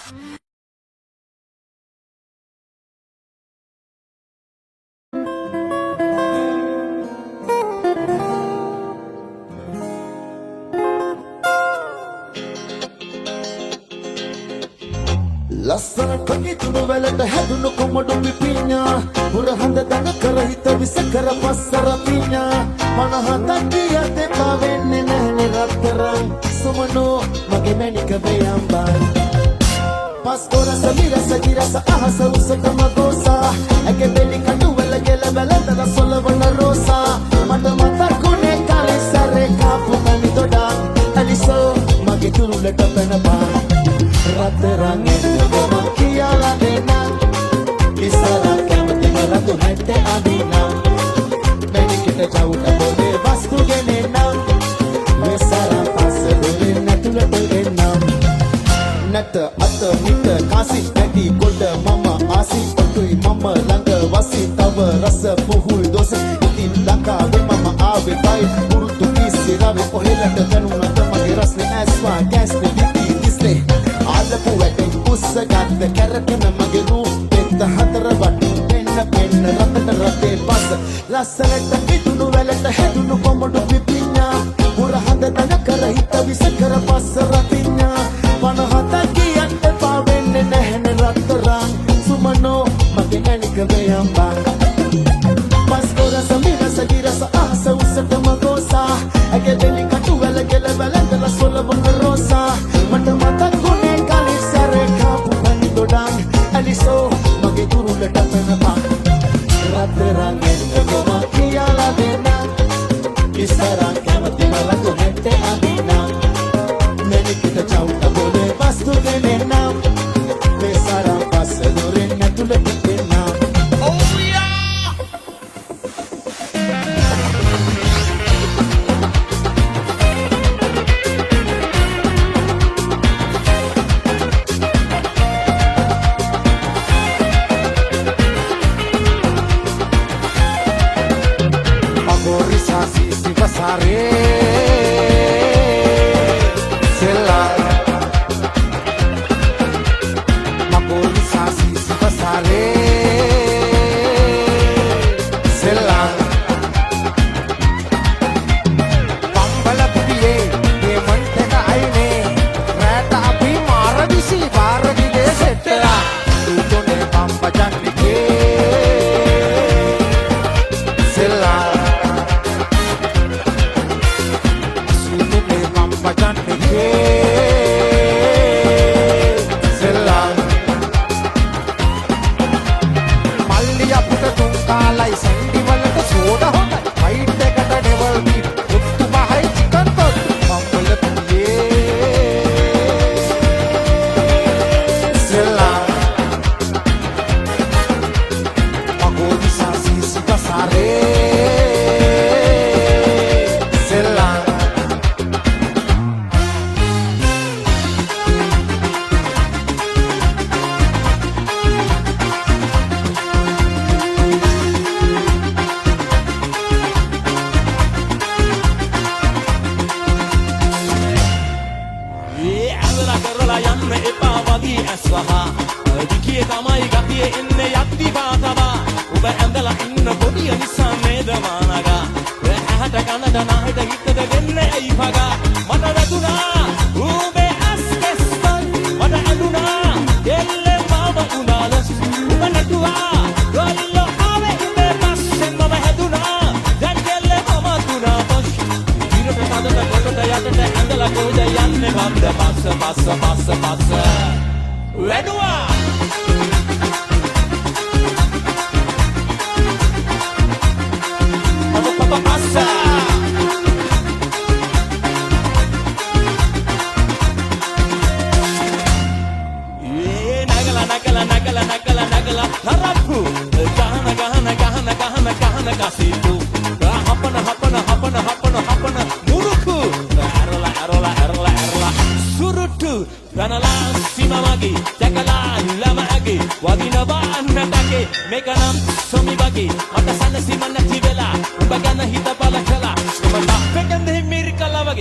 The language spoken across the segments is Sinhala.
ලස්සන කකිතුණු වලට හැදුණු කොමඩු පිපිඤ්ඤා පුරහඳ දන කර හිත විස කර පස්සර පිඤ්ඤා මනහතක් කියතේ පාවෙන්නේ නැහනේ රත්තරන් සුමනෝ මගේ මැනික බයම්බන් පස්කොර සමිරස ගිරස අහස උසකම ගෝසා ඇගේ බෙලි කටු වල ගෙල බැලතර සොලවන රෝසා මට මතකුනේ කාලේ සරේ කාපු මනි දොඩා අලිසෝ මගේ තුරුලට පැනපා රත්තරන් එන්නම කියලා දෙන්න ඉස්සරහ කැමති මරතු හැට අදිනා මැනිකට චවුට පොලේ වස්තු ගෙනෙන්න වෙසරන් පස්ස දොරෙන් නැතුලට එන්නම් නැත අත මිට කාසි නැටි ගොඩ මම ආසි ඔතුයි මම ළඟ වසි තව රස පුහුල් දොස ඉතින් ලංකාවේ මම ආවේ බයි පුරුදු කිසිරාවේ ඔහෙලට දැනුණාද මගේ රස්නේ ඇස්වා ගැස්නේ පිටි දිස්නේ ආලපු වැටෙන් උස්ස ගත්ත කැරකෙන මගේ රූ පෙත්ත හතර වටු පෙන්න රතට රතේ පස ලස්සනට පිටුණු වැලට හැදුණු කොමඩු පිපිඤ්ඤා පුරහඳ දන කර හිත විස කර පස්ස රතිඤ්ඤා පනහත කියන්න පාවෙන්නේ නැහනේ රත්තරන් සුමනෝ මගේ මැනික බයම්බන් පස්කොර සමිරස ගිරස අහස උසටම ගෝසා ඇගේ බෙලි කටු වල ගෙල බැලඳන සොලවන රෝසා මට මතකුනේ කාලේ සරේ කාපු මනි දොඩන් අලිසෝ මගේ තුරුලට පැනපා රත්තරන් එන්නම කියලා දෙන්න ඉස්සරහ කැමති මලතු හැට අදිනා මැනිකට චවුට බොලේ වස්තු ගෙනෙන්නම් වෙසරන් පස්ස දොරෙන් නැතුලට එන්නම්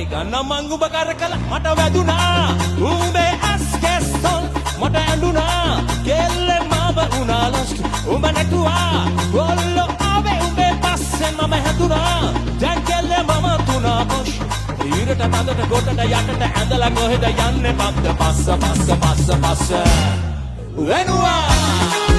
ගන්න මංගුබ කරකලා මට වැදුනා උඹේ ඇස් කැස්තොල් මට උඹ නැටුවා ගොල්ලෝ ආවේ උඹේ පස්සේ මම හැදුනා දැන් කෙල්ලේ මම තුනා කොෂ් ඊරට තදට ගොඩට යටට ඇඳලා කොහෙද යන්නේ පස්ස වෙනවා